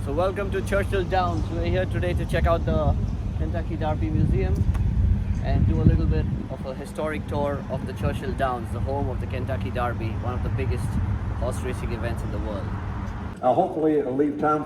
So welcome to Churchill Downs. We're here today to check out the Kentucky Derby Museum and do a little bit of a historic tour of the Churchill Downs, the home of the Kentucky Derby, one of the biggest horse racing events in the world. Hopefully it'll leave time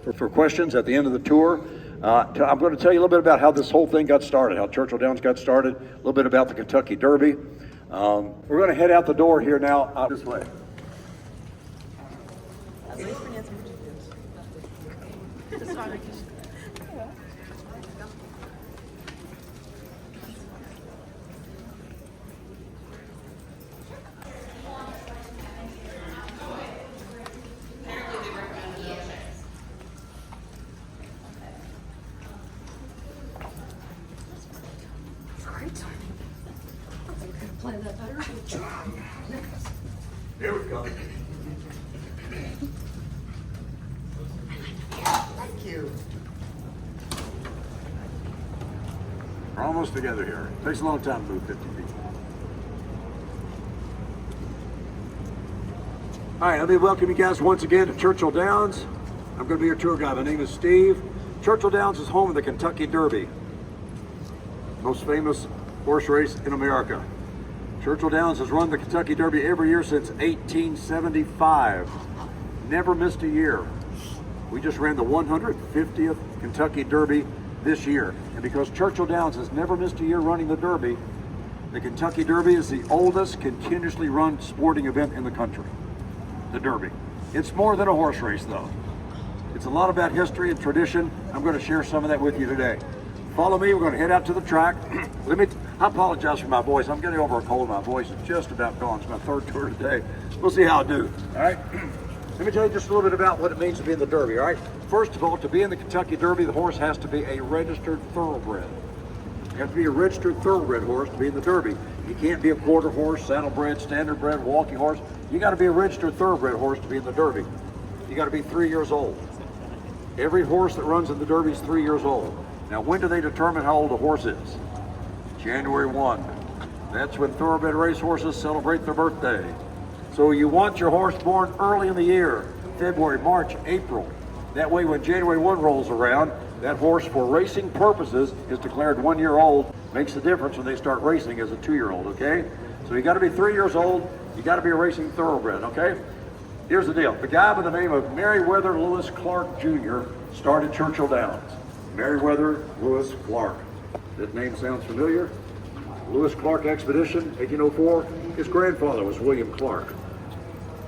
for questions at the end of the tour. I'm going to tell you a little bit about how this whole thing got started, how Churchill Downs got started, a little bit about the Kentucky Derby. We're going to head out the door here now, out this way. Play that better. Here we go. Thank you. We're almost together here. Takes a long time to move 50 feet. All right, let me welcome you guys once again to Churchill Downs. I'm going to be your tour guide. My name is Steve. Churchill Downs is home of the Kentucky Derby, most famous horse race in America. Churchill Downs has run the Kentucky Derby every year since 1875. Never missed a year. We just ran the 150th Kentucky Derby this year. And because Churchill Downs has never missed a year running the Derby, the Kentucky Derby is the oldest continuously run sporting event in the country. The Derby. It's more than a horse race though. It's a lot about history and tradition. I'm going to share some of that with you today. Follow me, we're going to head out to the track. I apologize for my voice. I'm getting over a cold. My voice is just about gone. It's my third tour today. We'll see how I do, all right? Let me tell you just a little bit about what it means to be in the Derby, all right? First of all, to be in the Kentucky Derby, the horse has to be a registered thoroughbred. You have to be a registered thoroughbred horse to be in the Derby. You can't be a quarter horse, saddlebred, standardbred, walking horse. You got to be a registered thoroughbred horse to be in the Derby. You got to be 3 years old. Every horse that runs in the Derby is 3 years old. Now, when do they determine how old a horse is? January 1. That's when thoroughbred racehorses celebrate their birthday. So you want your horse born early in the year, February, March, April. That way when January 1 rolls around, that horse for racing purposes is declared 1 year old. Makes the difference when they start racing as a 2-year-old, okay? So you gotta be 3 years old, you gotta be a racing thoroughbred, okay? Here's the deal. The guy by the name of Meriwether Lewis Clark Jr. started Churchill Downs. Meriwether Lewis Clark. That name sounds familiar. Lewis Clark Expedition, 1804. His grandfather was William Clark.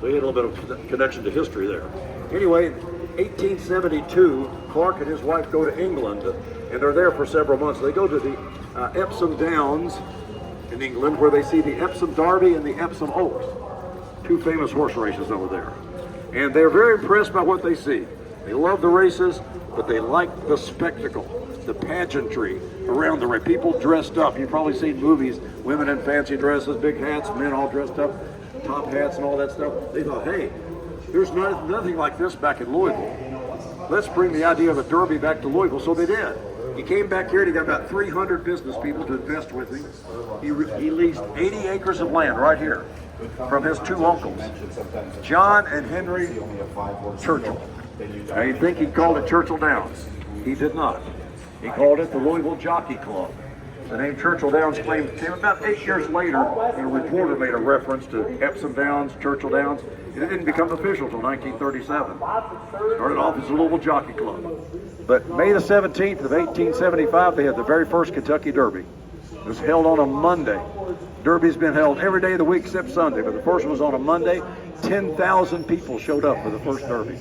So he had a little bit of connection to history there. Anyway, 1872, Clark and his wife go to England, and they're there for several months. They go to the Epsom Downs in England, where they see the Epsom Derby and the Epsom Oaks, two famous horse races over there. And they're very impressed by what they see. They love the races, but they like the spectacle, the pageantry around the race. People dressed up. You've probably seen movies, women in fancy dresses, big hats, men all dressed up, top hats and all that stuff. They thought, hey, there's nothing like this back in Louisville. Let's bring the idea of a Derby back to Louisville. So they did. He came back here and he got about 300 business people to invest with him. He leased 80 acres of land right here from his two uncles, John and Henry Churchill. Now you think he called it Churchill Downs. He did not. He called it the Louisville Jockey Club. The name Churchill Downs came about 8 years later when a reporter made a reference to Epsom Downs, Churchill Downs. It didn't become official until 1937. Started off as the Louisville Jockey Club. But May the 17th of 1875, they had the very first Kentucky Derby. It was held on a Monday. Derby's been held every day of the week except Sunday, but the first one was on a Monday. 10,000 people showed up for the first Derby.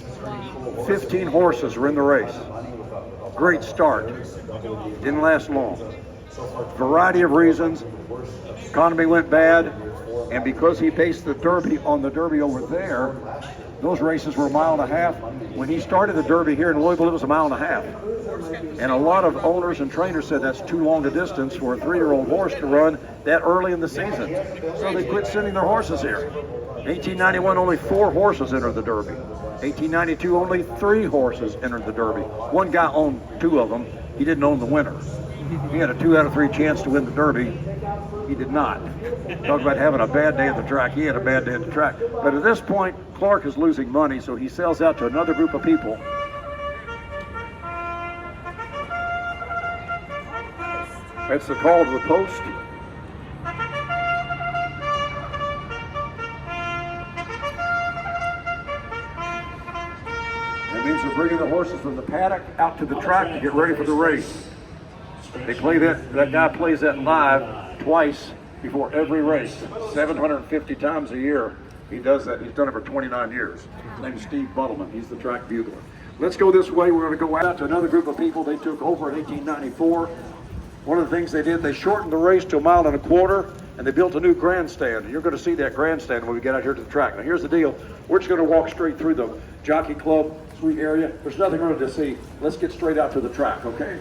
15 horses were in the race. Great start. Didn't last long. Variety of reasons. Economy went bad, and because he based the Derby on the Derby over there, those races were 1.5 miles. When he started the Derby here in Louisville, it was 1.5 miles. And a lot of owners and trainers said that's too long a distance for a 3-year-old horse to run that early in the season. So they quit sending their horses here. 1891, only 4 horses entered the Derby. 1892, only 3 horses entered the Derby. One guy owned 2 of them. He didn't own the winner. He had a 2 out of 3 chance to win the Derby. He did not. Talk about having a bad day at the track. He had a bad day at the track. But at this point, Clark is losing money, so he sells out to another group of people That's the call to the post. That means they're bringing the horses from the paddock out to the track to get ready for the race. They play that guy plays that live twice before every race, 750 times a year. He does that. He's done it for 29 years. His name is Steve Buttleman. He's the track bugler. Let's go this way. We're going to go out to another group of people they took over in 1894. One of the things they did, they shortened the race to 1.25 miles, and they built a new grandstand. You're going to see that grandstand when we get out here to the track. Now here's the deal. We're just going to walk straight through the Jockey Club suite area. There's nothing really to see. Let's get straight out to the track, okay?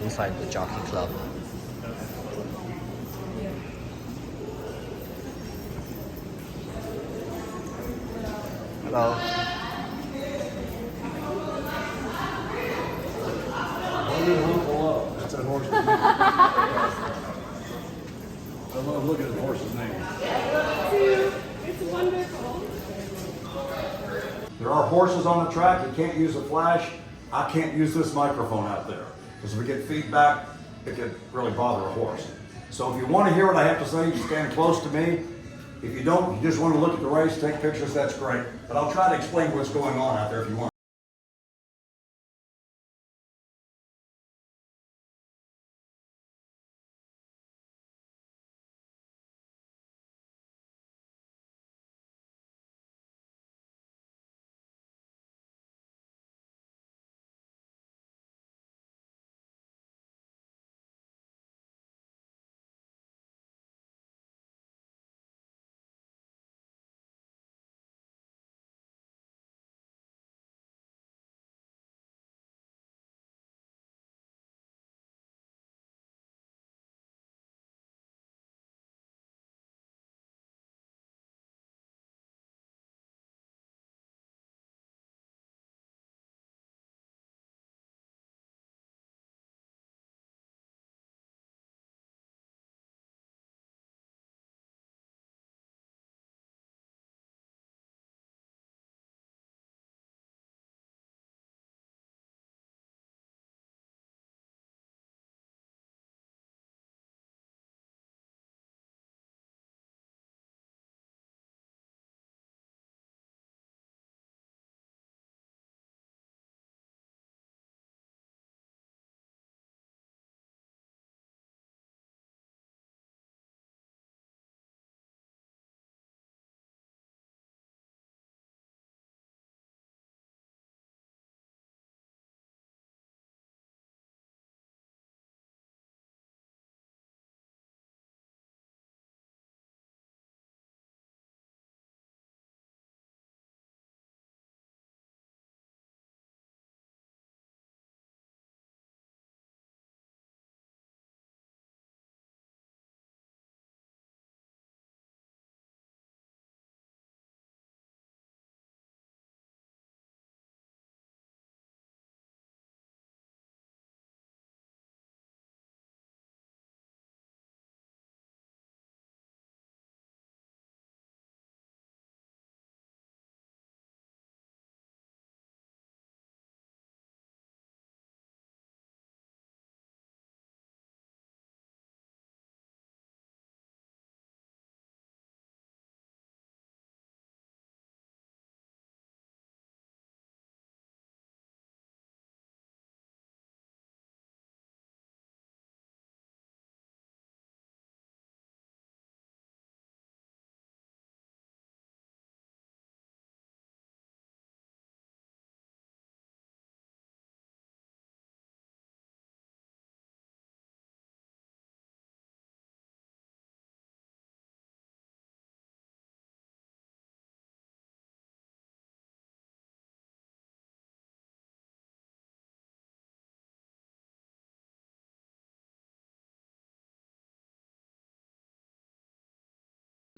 Inside the Jockey Club. Hello. That's that horse's name. I love looking at the horse's name. It's wonderful. There are horses on the track. You can't use a flash. I can't use this microphone out there because if we get feedback, it could really bother a horse. So if you want to hear what I have to say, you stand close to me. If you don't, you just want to look at the race, take pictures, that's great. But I'll try to explain what's going on out there if you want.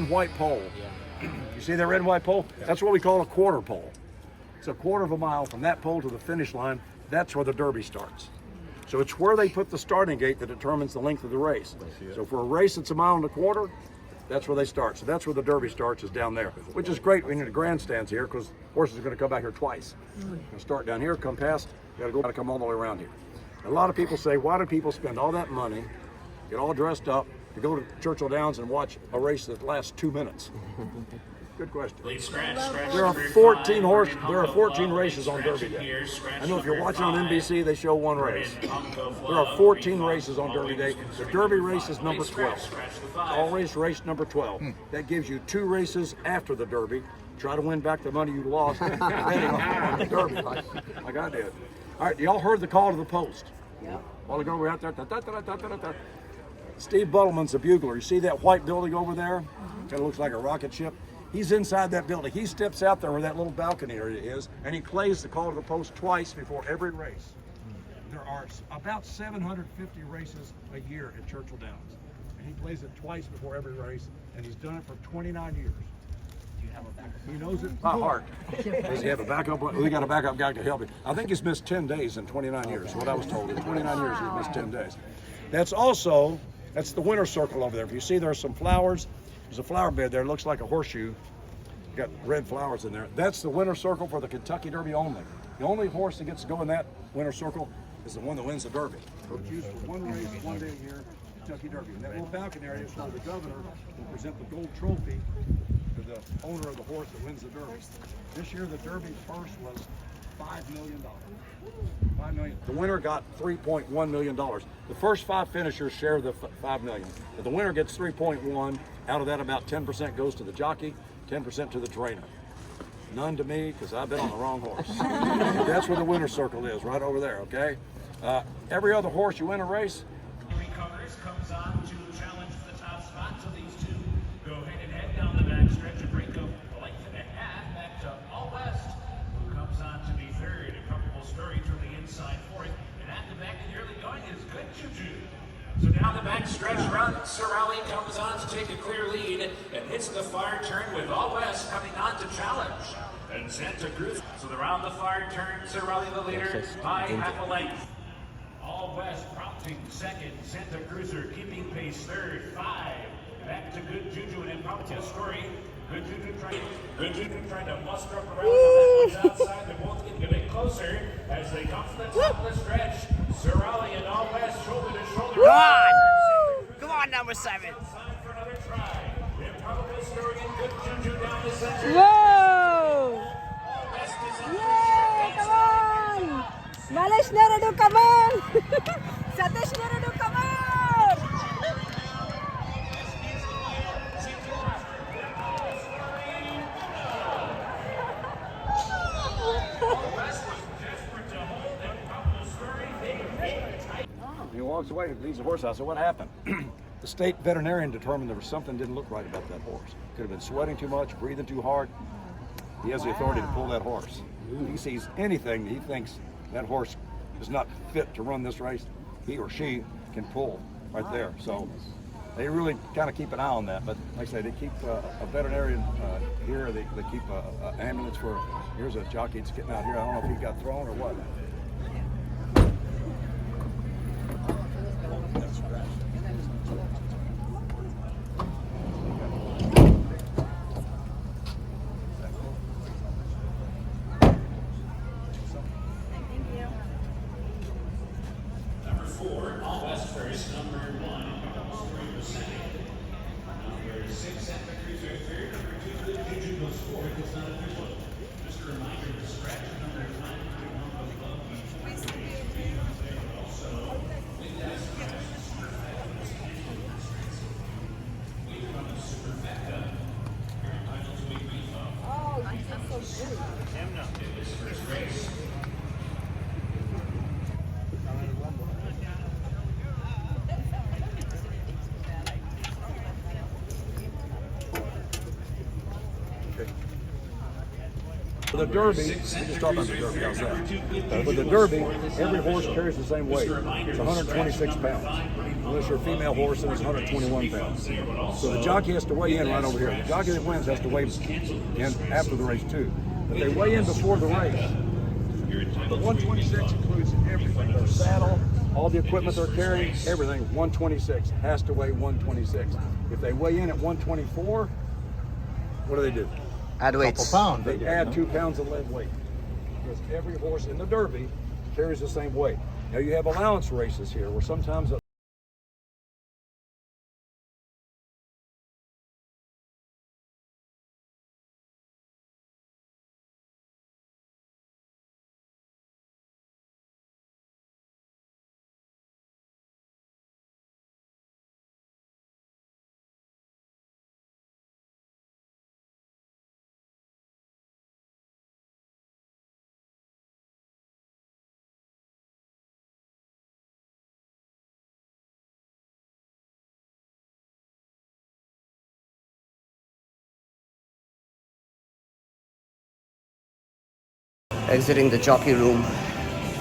White pole. You see that red and white pole? That's what we call a quarter pole. It's a 1/4 mile from that pole to the finish line. That's where the Derby starts. So it's where they put the starting gate that determines the length of the race. So for a race it's 1.25 miles, That's where they start. So that's where the Derby starts, is down there, which is great when the grandstands here, because horses are going to come back here twice. They'll start down here, come past, gotta come all the way around here. A lot of people say, why do people spend all that money, get all dressed up, to go to Churchill Downs and watch a race that lasts 2 minutes? Good question. There are 14 races on Derby Day. I know if you're watching on NBC, they show one race. There are 14 races on Derby Day. The Derby race is number 12. All race number 12. That gives you 2 races after the Derby. Try to win back the money you lost betting on the Derby, like I did. All right, y'all heard the call to the post. Yeah. While ago, we're out there. Steve Buttleman's the bugler. You see that white building over there? It looks like a rocket ship. He's inside that building. He steps out there where that little balcony area is, and he plays the call to the post twice before every race. There are about 750 races a year at Churchill Downs, and he plays it twice before every race, and he's done it for 29 years. Do you have a backup? He knows it by heart. Does he have a backup? We got a backup guy to help him. I think he's missed 10 days in 29 years, what I was told. In 29 years, he's missed 10 days. That's the winter circle over there. If you see there are some flowers, there's a flower bed there. It looks like a horseshoe. Got red flowers in there. That's the winter circle for the Kentucky Derby only. The only horse that gets to go in that winter circle is the one that wins the Derby. So it's used for one race, one day a year, Kentucky Derby. And that little balcony area is where the governor will present the gold trophy to the owner of the horse that wins the Derby. This year the Derby purse was $5 million. $5 million. The winner got $3.1 million. The first 5 finishers share the $5 million. But the winner gets 3.1. Out of that, about 10% goes to the jockey, 10% to the trainer. None to me, because I've been on the wrong horse. That's where the winner circle is, right over there, okay? Every other horse you win a race. Recovers, comes on to challenge the top spot. So these two go head and head down the back stretch, a break of a length and a half back to All West, who comes on to be third. A comfortable story to the inside fourth. And at the back, the early going is Good Juju. So down the back stretch run, Sorelli comes on to take a clear lead and hits the far turn with All West coming on to challenge. And Santa Cruz. So around the far turn, Sorelli the leader by half a length. All West prompting second, Santa Cruiser keeping pace third, 5. Back to Good Juju, an impromptu story. Good Juju trying to muster up around on that outside. They're both getting a bit closer as they come to the top of the stretch. Sorelli and All West shoulder to shoulder. Come on, number 7. Time for another try. The improbable story and Good Juju down the center. Whoa! All West is on Yay! Come on! Malish Neradu, come on! Satish Neradu, come on! He walks away, leaves the horse out. So what happened? The state veterinarian determined there was something didn't look right about that horse. Could have been sweating too much, breathing too hard. He has the authority to pull that horse. If he sees anything that he thinks that horse is not fit to run this race, he or she can pull right there. So they really kind of keep an eye on that. But like I say, they keep a veterinarian here. They keep an ambulance for, here's a jockey that's getting out here. I don't know if he got thrown or what. Number 4, All West first. Number 1, story was second. Number 6, Santa Cruz third. Number 2, Good Juju goes fourth. It's not official. Just a reminder, the scratch number 9 above also, with that scratch, we run a superfecta. You're entitled to a refund. Oh, this is so good. In this first race. The Derby, we just talked about the Derby, how's that? With the Derby, every horse carries the same weight. It's 126 pounds. Unless you're a female horse, then it's 121 pounds. So the jockey has to weigh in right over here. The jockey that wins has to weigh in after the race too. But they weigh in before the race. The 126 includes everything. Their saddle, all the equipment they're carrying, everything, 126. Has to weigh 126. If they weigh in at 124, what do? Add weights. Pound. They add 2 pounds of lead weight. Because every horse in the Derby carries the same weight. Now you have allowance races here where sometimes Exiting the jockey room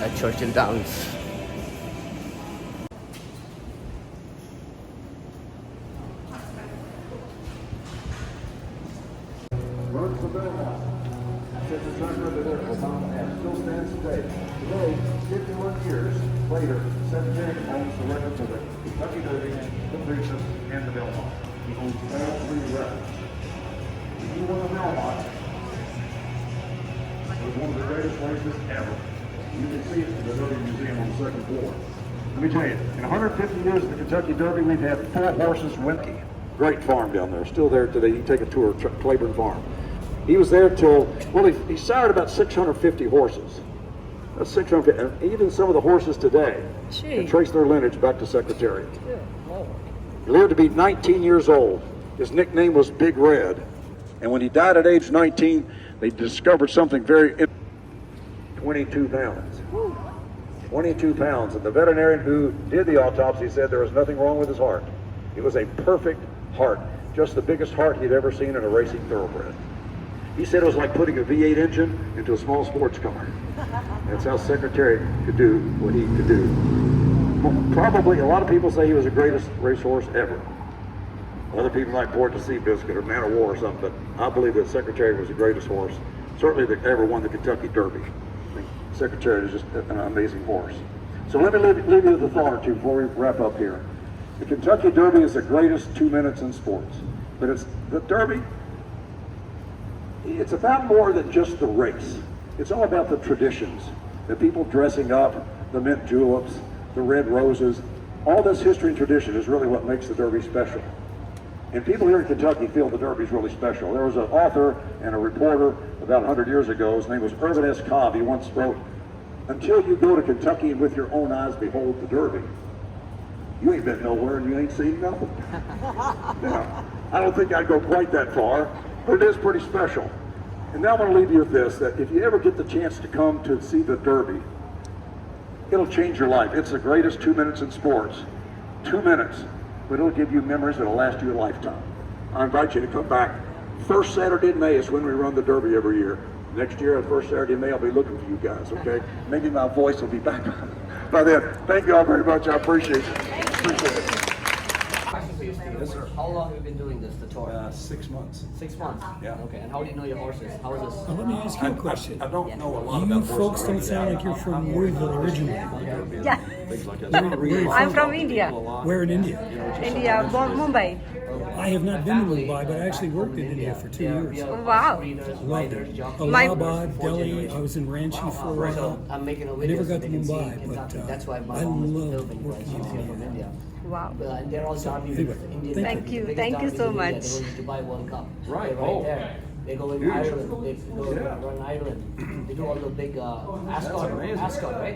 at Churchill Downs. runs the Belmont. Says the track record there for Belmont still stands today. Today, 51 years later, Secretariat owns the record for the Kentucky Derby, the Preakness, and the Belmont. He owns all 3 records. He won the Belmont. It was one of the greatest races ever. You can see it in the Derby Museum on the 2nd floor. Let me tell you, in 150 years of the Kentucky Derby, we've had 4 horses win. Great farm down there, still there today. You can take a tour of Claiborne Farm. He was there till, well, he sired about 650 horses. That's 650, and even some of the horses today can trace their lineage back to Secretariat. He lived to be 19 years old. His nickname was Big Red, and when he died at age 19, they discovered something very 22 pounds. 22 pounds, and the veterinarian who did the autopsy said there was nothing wrong with his heart. It was a perfect heart, just the biggest heart he'd ever seen in a racing thoroughbred. He said it was like putting a V8 engine into a small sports car. That's how Secretariat could do what he could do. Probably, a lot of people say he was the greatest racehorse ever. Other people might pour it to Seabiscuit or Man of War or something, but I believe that Secretariat was the greatest horse, certainly that ever won the Kentucky Derby. I think Secretariat is just an amazing horse. So let me leave you with a thought or two before we wrap up here. The Kentucky Derby is the greatest 2 minutes in sports, but it's the Derby. It's about more than just the race. It's all about the traditions, the people dressing up, the mint juleps, the red roses. All this history and tradition is really what makes the Derby special. And people here in Kentucky feel the Derby is really special. There was an author and a reporter about 100 years ago. His name was Irvin S. Cobb. He once wrote, "Until you go to Kentucky and with your own eyes behold the Derby, you ain't been nowhere and you ain't seen nothing." Now, I don't think I'd go quite that far, but it is pretty special. And now I want to leave you with this, that if you ever get the chance to come to see the Derby, it'll change your life. It's the greatest 2 minutes in sports. 2 minutes, but it'll give you memories that'll last you a lifetime. I invite you to come back. First Saturday in May is when we run the Derby every year. Next year, on first Saturday in May, I'll be looking for you guys, okay? Maybe my voice will be back by then. Thank you all very much. I appreciate it. Appreciate it. Yes, sir. How long have you been doing this, the tour? 6 months. 6 months? Yeah. Okay, and how do you know your horses? How is this? Let me ask you a question. I don't know a lot You about folks don't horses. sound like you're from Louisville originally. Yeah, Things like that. I'm from India. Where in India? India, Mumbai. I have not been to Mumbai, but I actually worked in India for 2 years. Wow. Loved it. My- Allahabad, Delhi, I was in Ranchi for a while. I'm making a I video never so got they to can see Mumbai, Kentucky. but That's why my I mom is loved filming, right? working She's in here from India. India. Wow. And they're all Derby Anyway, Indian. Thank you. biggest Thank you Derbies so in India. much. They go to Dubai World Cup. Right. They're Oh. there. They go in Huge. Ireland. They go run Ireland. They do all the big Ascot, right?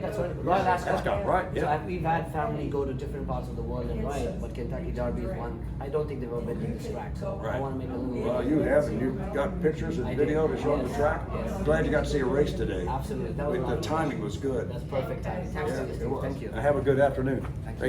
That's what Royal Ascot. Ascot, right, yeah. So we've had family go to different parts of the world and ride, but Kentucky Derby is one. I don't think they've ever been to this track, so I Right. want to make a little. Well, you have, and you've got pictures and I video did. to show on the Yes. track. Yes. Glad you got to see a race today. Absolutely. That was The timing was good. That's perfect timing. Thanks, Yeah, Steve. it was. Thank you. Have a good afternoon.